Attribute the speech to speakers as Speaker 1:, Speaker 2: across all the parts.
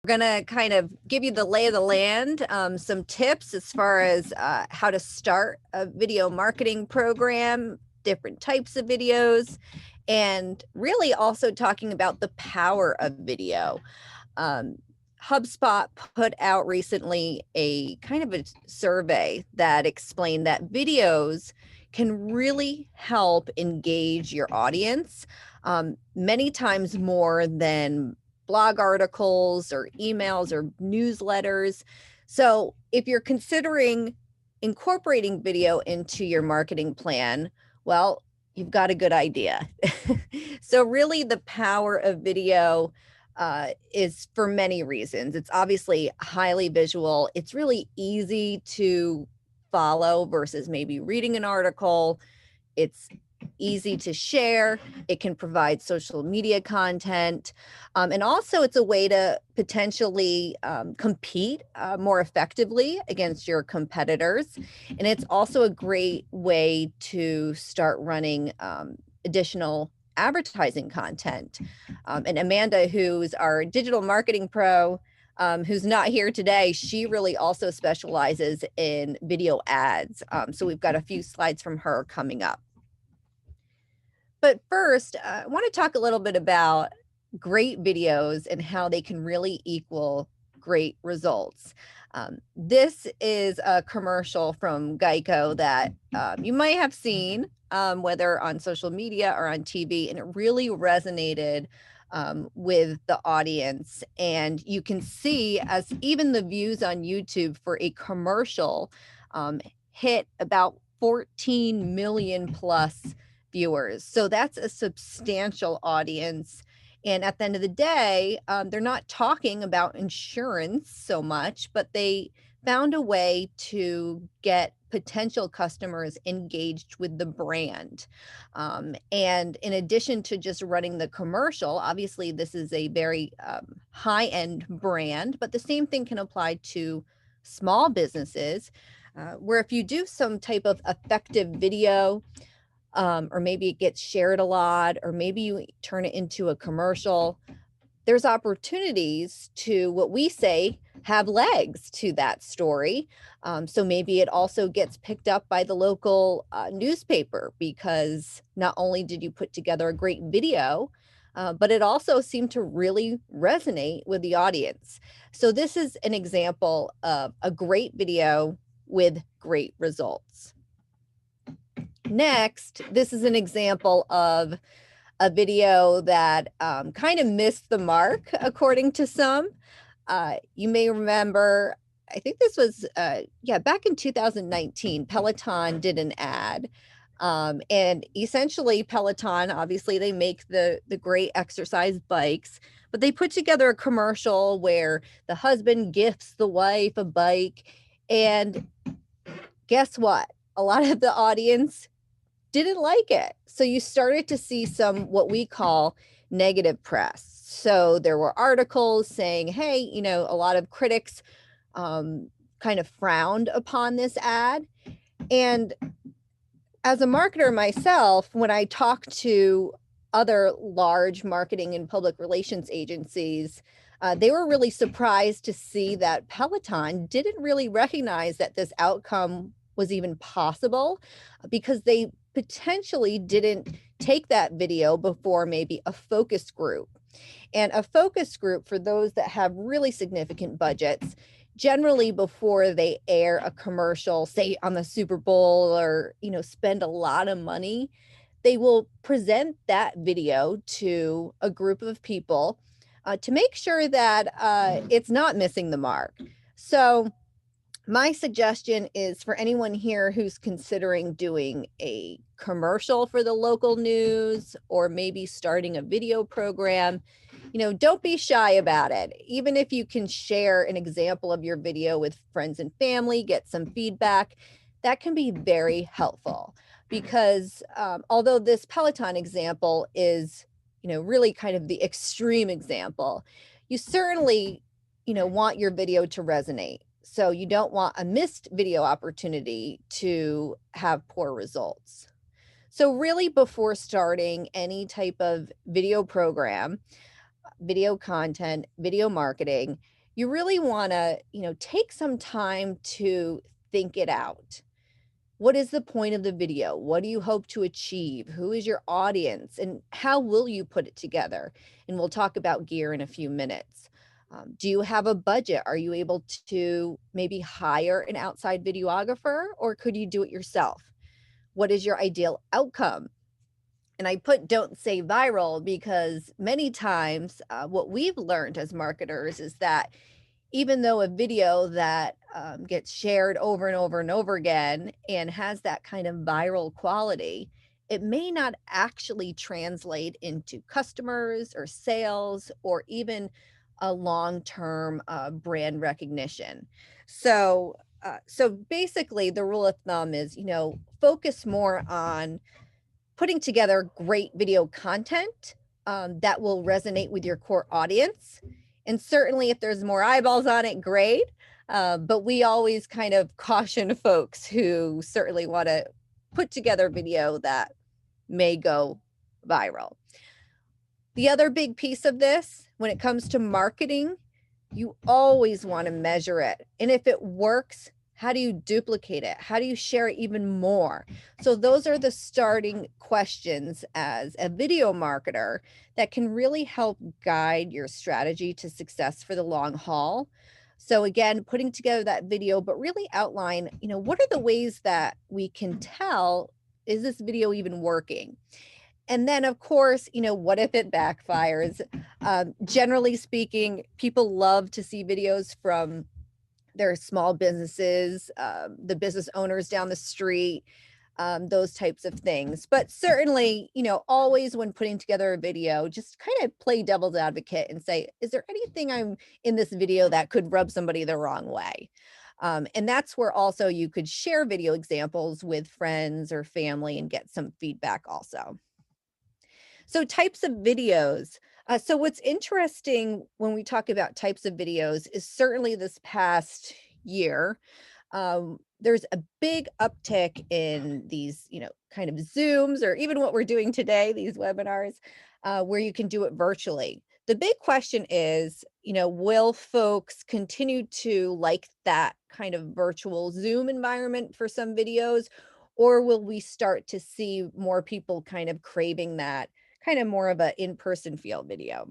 Speaker 1: We're going to kind of give you the lay of the land, some tips as far as how to start a video marketing program, different types of videos, and really also talking about the power of video. Um, HubSpot put out recently a kind of a survey that explained that videos can really help engage your audience many times more than blog articles or emails or newsletters. So if you're considering incorporating video into your marketing plan, well, you've got a good idea. So really the power of video is for many reasons. It's obviously highly visual. It's really easy to follow versus maybe reading an article. It's easy to share. It can provide social media content. And also it's a way to potentially compete more effectively against your competitors. And it's also a great way to start running additional advertising content. And Amanda, who's our digital marketing pro, who's not here today, she really also specializes in video ads. So we've got a few slides from her coming up. But first, I want to talk a little bit about great videos and how they can really equal great results. This is a commercial from Geico that you might have seen, whether on social media or on TV, and it really resonated with the audience. And you can see as even the views on YouTube for a commercial hit about 14 million plus viewers. So that's a substantial audience. And at the end of the day, they're not talking about insurance so much, but they found a way to get potential customers engaged with the brand. And in addition to just running the commercial, obviously this is a very high-end brand, but the same thing can apply to small businesses, where if you do some type of effective video, or maybe it gets shared a lot, or maybe you turn it into a commercial, there's opportunities to, what we say, have legs to that story. So maybe it also gets picked up by the local newspaper, because not only did you put together a great video, but it also seemed to really resonate with the audience. So this is an example of a great video with great results. Next, this is an example of a video that kind of missed the mark, according to some. You may remember, I think this was, back in 2019, Peloton did an ad. And essentially Peloton, obviously they make the great exercise bikes, but they put together a commercial where the husband gifts the wife a bike. And guess what? A lot of the audience didn't like it. So you started to see some what we call negative press. So there were articles saying, hey, you know, a lot of critics kind of frowned upon this ad. And as a marketer myself, when I talk to other large marketing and public relations agencies, they were really surprised to see that Peloton didn't really recognize that this outcome was even possible, because they potentially didn't take that video before maybe a focus group. And a focus group, for those that have really significant budgets, generally before they air a commercial, say on the Super Bowl, or, you know, spend a lot of money, they will present that video to a group of people to make sure that it's not missing the mark. So my suggestion is for anyone here who's considering doing a commercial for the local news, or maybe starting a video program, you know, don't be shy about it. Even if you can share an example of your video with friends and family, get some feedback, that can be very helpful. Because although this Peloton example is, you know, really kind of the extreme example, you certainly, you know, want your video to resonate. So you don't want a missed video opportunity to have poor results. So really, before starting any type of video program, video content, video marketing, you really want to, take some time to think it out. What is the point of the video? What do you hope to achieve? Who is your audience? And how will you put it together? And we'll talk about gear in a few minutes. Do you have a budget? Are you able to maybe hire an outside videographer, or could you do it yourself? What is your ideal outcome? And I put don't say viral because many times what we've learned as marketers is that even though a video that gets shared over and over and over again and has that kind of viral quality, it may not actually translate into customers or sales or even a long-term brand recognition. So basically, the rule of thumb is, focus more on putting together great video content that will resonate with your core audience. And certainly, if there's more eyeballs on it, great. But we always kind of caution folks who certainly want to put together video that may go viral. The other big piece of this, when it comes to marketing, you always want to measure it. And if it works, how do you duplicate it? How do you share it even more? So those are the starting questions as a video marketer that can really help guide your strategy to success for the long haul. So again, putting together that video, but really outline, what are the ways that we can tell, is this video even working? And then, of course, what if it backfires? Generally speaking, people love to see videos from their small businesses, the business owners down the street, those types of things. But certainly, always when putting together a video, just kind of play devil's advocate and say, is there anything I'm in this video that could rub somebody the wrong way? And that's where also you could share video examples with friends or family and get some feedback also. So types of videos. So what's interesting when we talk about types of videos is certainly this past year, there's a big uptick in these, kind of Zooms or even what we're doing today, these webinars, where you can do it virtually. The big question is, will folks continue to like that kind of virtual Zoom environment for some videos, or will we start to see more people kind of craving that kind of more of an in-person feel video?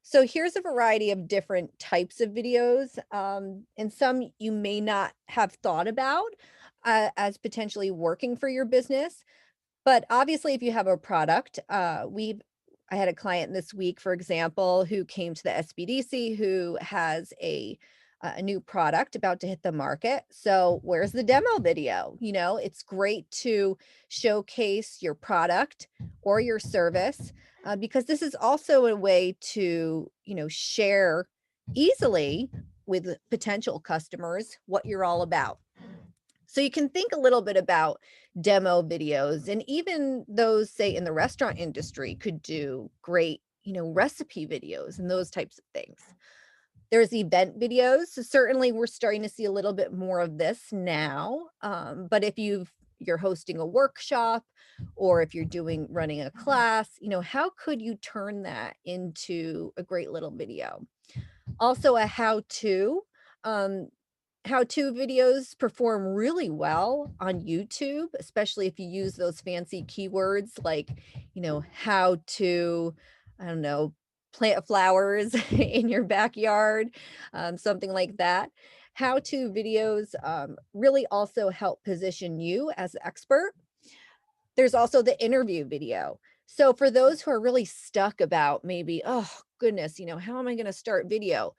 Speaker 1: So here's a variety of different types of videos, and some you may not have thought about as potentially working for your business. But obviously, if you have a product, I had a client this week, for example, who came to the SBDC who has a new product about to hit the market. So where's the demo video? It's great to showcase your product or your service because this is also a way to, share easily with potential customers what you're all about. So you can think a little bit about demo videos, and even those, say, in the restaurant industry could do great, recipe videos and those types of things. There's event videos. So certainly we're starting to see a little bit more of this now. But if you're hosting a workshop or if you're running a class, how could you turn that into a great little video? Also a how-to. How-to videos perform really well on YouTube, especially if you use those fancy keywords like, how to, I don't know, plant flowers in your backyard, something like that. How-to videos really also help position you as an expert. There's also the interview video. So for those who are really stuck about maybe, oh goodness, how am I going to start video?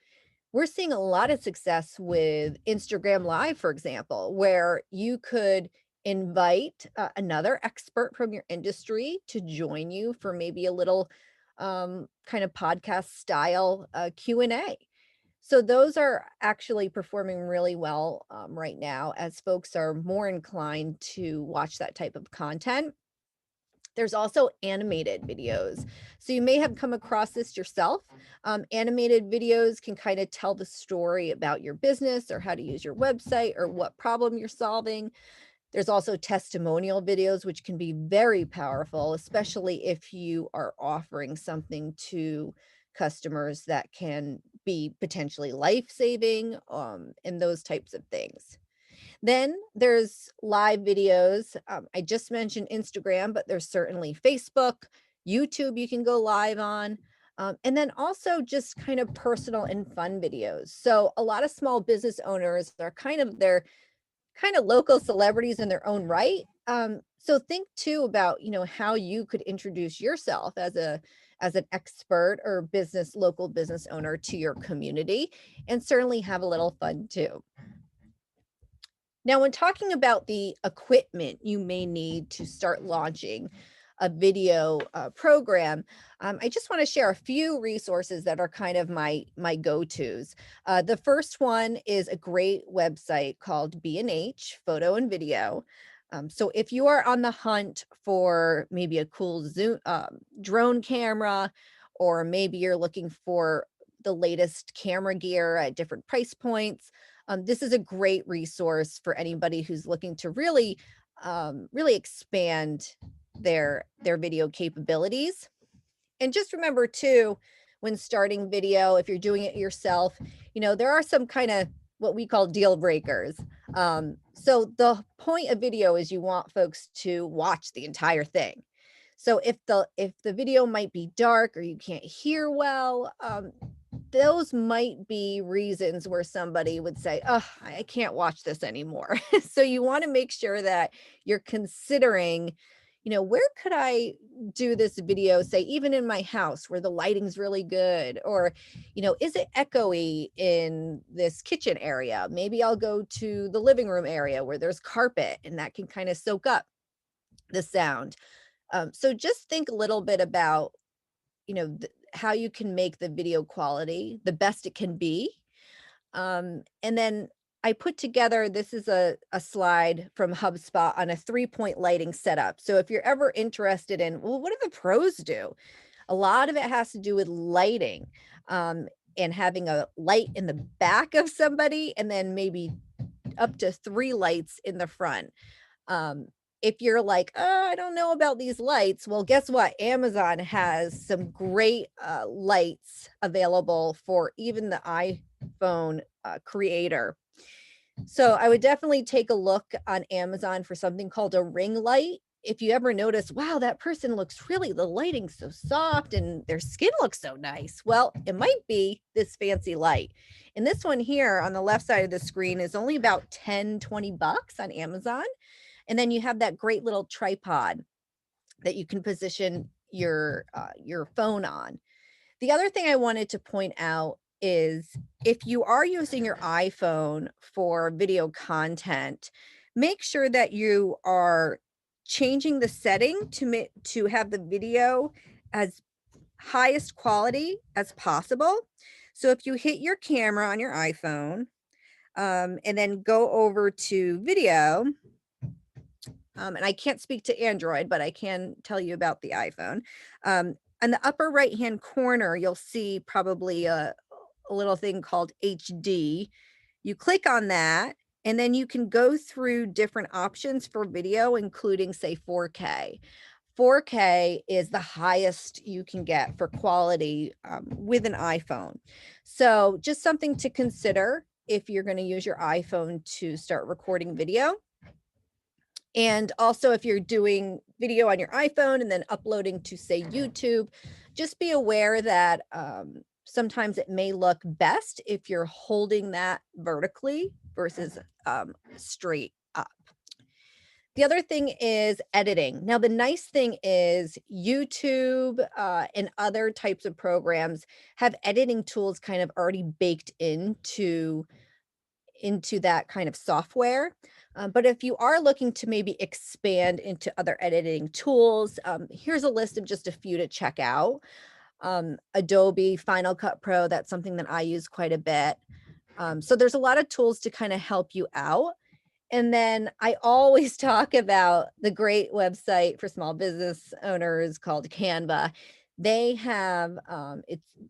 Speaker 1: We're seeing a lot of success with Instagram Live, for example, where you could invite another expert from your industry to join you for maybe a little kind of podcast style Q&A. So those are actually performing really well right now as folks are more inclined to watch that type of content. There's also animated videos. So you may have come across this yourself. Animated videos can kind of tell the story about your business or how to use your website or what problem you're solving. There's also testimonial videos, which can be very powerful, especially if you are offering something to customers that can be potentially life-saving, and those types of things. Then there's live videos. I just mentioned Instagram, but there's certainly Facebook, YouTube you can go live on. And then also just kind of personal and fun videos. So a lot of small business owners are kind of local celebrities in their own right. So think too about, how you could introduce yourself as an expert or local business owner to your community, and certainly have a little fun too. Now, when talking about the equipment you may need to start launching a video program, I just want to share a few resources that are kind of my go-tos. The first one is a great website called B&H Photo and Video. So if you are on the hunt for maybe a cool drone camera, or maybe you're looking for the latest camera gear at different price points, this is a great resource for anybody who's looking to really expand their video capabilities. And just remember too, when starting video, if you're doing it yourself, there are some kind of what we call deal breakers. So the point of video is you want folks to watch the entire thing. So if the video might be dark or you can't hear well, those might be reasons where somebody would say, "Oh, I can't watch this anymore." So you want to make sure that you're considering, where could I do this video, say, even in my house where the lighting's really good, or, is it echoey in this kitchen area? Maybe I'll go to the living room area where there's carpet and that can kind of soak up the sound. So just think a little bit about, how you can make the video quality the best it can be. And then I put together, this is a slide from HubSpot on a 3-point lighting setup. So if you're ever interested in, well, what do the pros do? A lot of it has to do with lighting, and having a light in the back of somebody, and then maybe up to 3 lights in the front. Um, if you're like, "Oh, I don't know about these lights," well, guess what? Amazon has some great lights available for even the iPhone creator. So I would definitely take a look on Amazon for something called a ring light. If you ever notice, wow, that person looks the lighting's so soft and their skin looks so nice. Well, it might be this fancy light. And this one here on the left side of the screen is only about 10-20 bucks on Amazon. And then you have that great little tripod that you can position your phone on. The other thing I wanted to point out is, if you are using your iPhone for video content, make sure that you are changing the setting to have the video as highest quality as possible. So if you hit your camera on your iPhone, and then go over to video, and I can't speak to Android, but I can tell you about the iPhone. On the upper right-hand corner, you'll see probably a little thing called HD. You click on that, and then you can go through different options for video, including, say, 4K. 4K is the highest you can get for quality with an iPhone. So just something to consider if you're going to use your iPhone to start recording video. And also, if you're doing video on your iPhone and then uploading to, say, YouTube, just be aware that sometimes it may look best if you're holding that vertically versus straight up. The other thing is editing. Now, the nice thing is YouTube and other types of programs have editing tools kind of already baked into that kind of software. But if you are looking to maybe expand into other editing tools, here's a list of just a few to check out. Adobe Final Cut Pro, that's something that I use quite a bit. So there's a lot of tools to kind of help you out. And then I always talk about the great website for small business owners called Canva. They have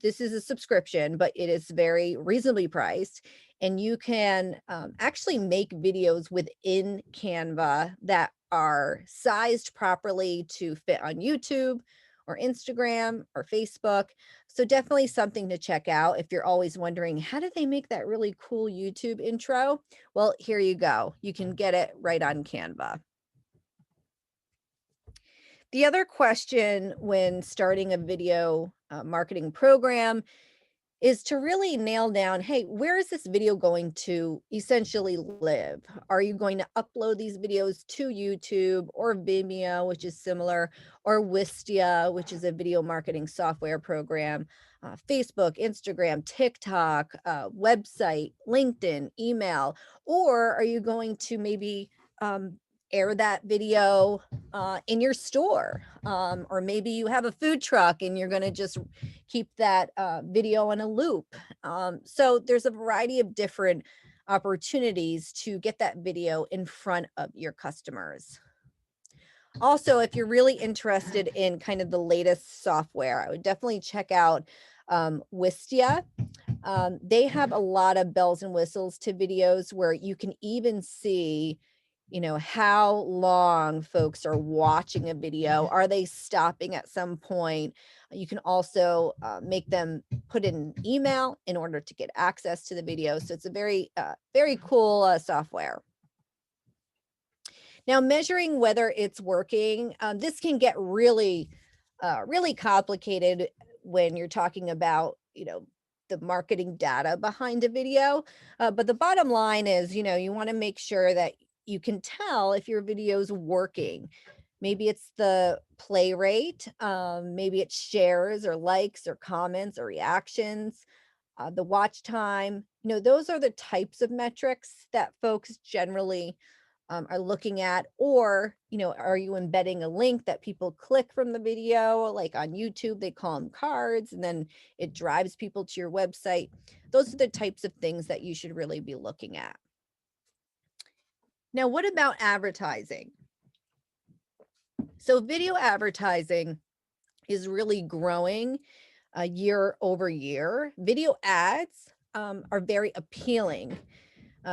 Speaker 1: this is a subscription, but it is very reasonably priced, and you can actually make videos within Canva that are sized properly to fit on YouTube or Instagram or Facebook. So definitely something to check out if you're always wondering, how did they make that really cool YouTube intro? Well, here you go. You can get it right on Canva. The other question when starting a video marketing program is to really nail down, hey, where is this video going to essentially live? Are you going to upload these videos to YouTube or Vimeo, which is similar, or Wistia, which is a video marketing software program, Facebook, Instagram, TikTok, website, LinkedIn, email, or are you going to maybe um, air that video in your store? Or maybe you have a food truck and you're going to just keep that video on a loop. So there's a variety of different opportunities to get that video in front of your customers. Also, if you're really interested in kind of the latest software, I would definitely check out Wistia. They have a lot of bells and whistles to videos where you can even see, how long folks are watching a video. Are they stopping at some point? You can also make them put in an email in order to get access to the video. So it's a very cool software. Now, measuring whether it's working, this can get really complicated when you're talking about, the marketing data behind a video. But the bottom line is, you want to make sure that you can tell if your video is working. Maybe it's the play rate, maybe it's shares or likes or comments or reactions, the watch time. Those are the types of metrics that folks generally are looking at. Or, are you embedding a link that people click from the video? Like on YouTube, they call them cards, and then it drives people to your website. Those are the types of things that you should really be looking at. Now, what about advertising? So video advertising is really growing year over year. Video ads are very appealing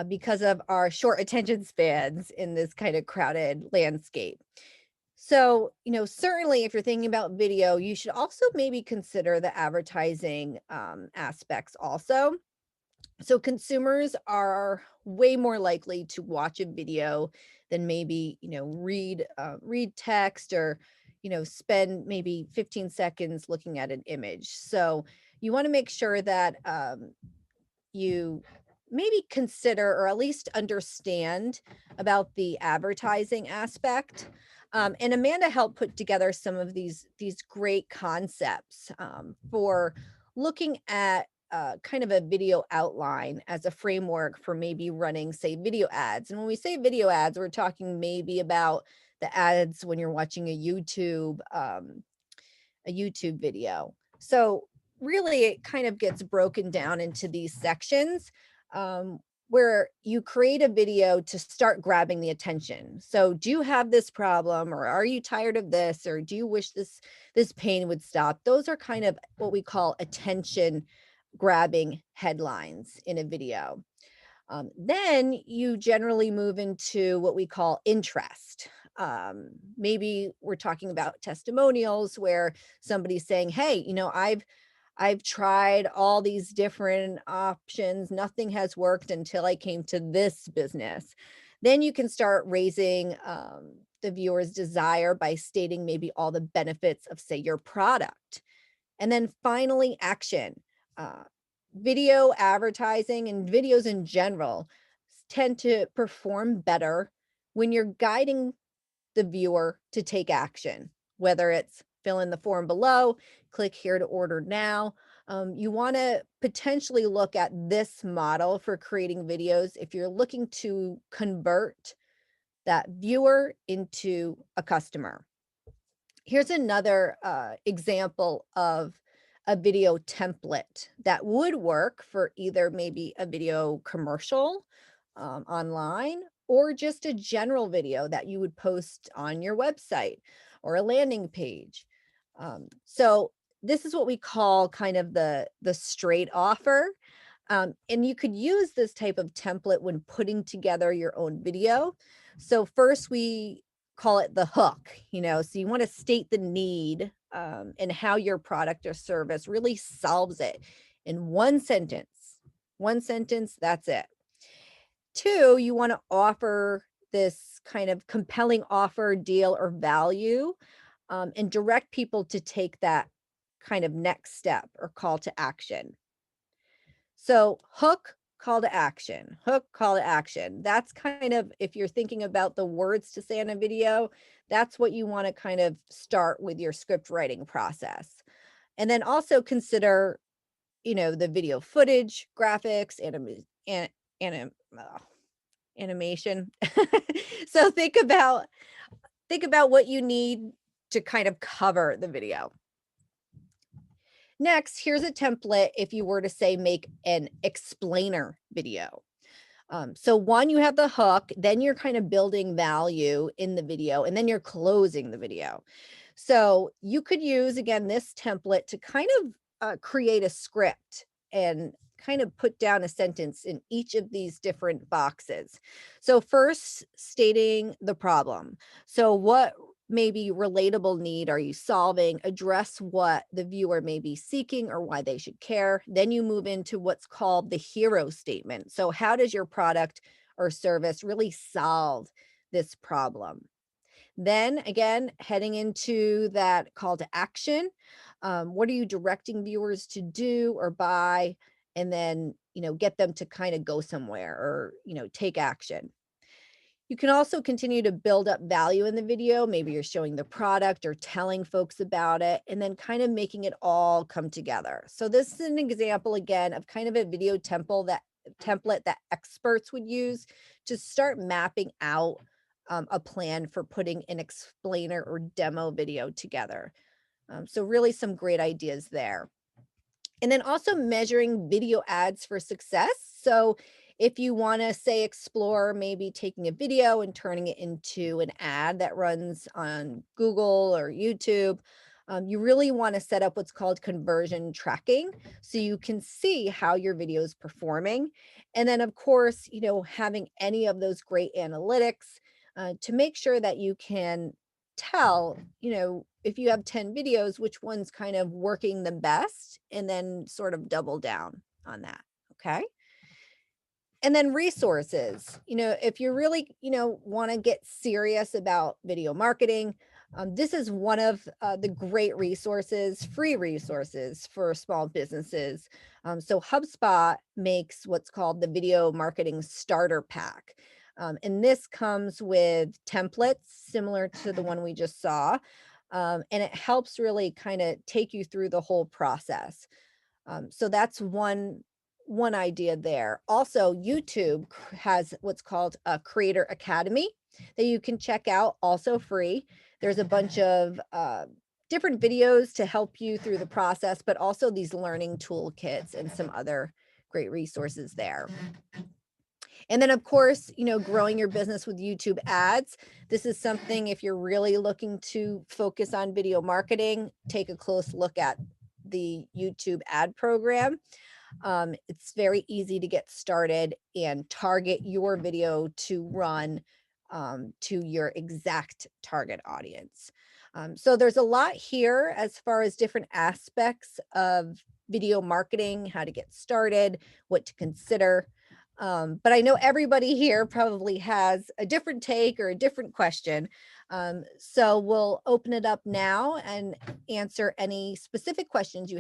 Speaker 1: because of our short attention spans in this kind of crowded landscape. So, certainly if you're thinking about video, you should also maybe consider the advertising aspects also. So consumers are way more likely to watch a video than maybe, read text, or, spend maybe 15 seconds looking at an image. So you want to make sure that you maybe consider or at least understand about the advertising aspect. And Amanda helped put together some of these great concepts for looking at kind of a video outline as a framework for maybe running, say, video ads. And when we say video ads, we're talking maybe about the ads when you're watching a YouTube video. So really, it kind of gets broken down into these sections um, where you create a video to start grabbing the attention. So, do you have this problem, or are you tired of this, or do you wish this pain would stop? Those are kind of what we call attention grabbing headlines in a video. Then you generally move into what we call interest. Maybe we're talking about testimonials where somebody's saying, "Hey, I've tried all these different options. Nothing has worked until I came to this business." Then you can start raising the viewer's desire by stating maybe all the benefits of, say, your product. And then finally, action. Uh, Video advertising and videos in general tend to perform better when you're guiding the viewer to take action, whether it's fill in the form below, click here to order now. You want to potentially look at this model for creating videos if you're looking to convert that viewer into a customer. Here's another example of a video template that would work for either maybe a video commercial online, or just a general video that you would post on your website or a landing page. So this is what we call kind of the straight offer. And you could use this type of template when putting together your own video. So first we call it the hook, so you want to state the need and how your product or service really solves it in one sentence. One sentence, that's it. Two, you want to offer this kind of compelling offer, deal, or value, and direct people to take that kind of next step or call to action. So, hook, call to action, hook, call to action. That's kind of, if you're thinking about the words to say in a video, that's what you want to kind of start with your script writing process. And then also consider, the video footage, graphics, anim, animation. So think about what you need to kind of cover the video. Next, here's a template if you were to say make an explainer video. So one, you have the hook, then you're kind of building value in the video, and then you're closing the video. So you could use, again, this template to kind of create a script and kind of put down a sentence in each of these different boxes. So first, stating the problem. So what maybe relatable need are you solving? Address what the viewer may be seeking or why they should care. Then you move into what's called the hero statement. So how does your product or service really solve this problem? Then again, heading into that call to action, what are you directing viewers to do or buy? And then, get them to kind of go somewhere or, take action. You can also continue to build up value in the video. Maybe you're showing the product or telling folks about it, and then kind of making it all come together. So this is an example, again, of kind of a video template that experts would use to start mapping out a plan for putting an explainer or demo video together. So really some great ideas there. And then also measuring video ads for success. So if you want to say explore maybe taking a video and turning it into an ad that runs on Google or YouTube, you really want to set up what's called conversion tracking so you can see how your video is performing. And then, of course, having any of those great analytics to make sure that you can tell, if you have 10 videos, which one's kind of working the best, and then sort of double down on that. Okay. And then resources, if you really, want to get serious about video marketing, this is one of the great resources, free resources for small businesses. So HubSpot makes what's called the Video Marketing Starter Pack. And this comes with templates similar to the one we just saw. And it helps really kind of take you through the whole process. So that's one idea there. Also, YouTube has what's called a Creator Academy that you can check out, also free. There's a bunch of different videos to help you through the process, but also these learning toolkits and some other great resources there. And then, of course, growing your business with YouTube ads. This is something, if you're really looking to focus on video marketing, take a close look at the YouTube ad program. It's very easy to get started and target your video to run to your exact target audience. So there's a lot here as far as different aspects of video marketing, how to get started, what to consider. But I know everybody here probably has a different take or a different question. So we'll open it up now and answer any specific questions you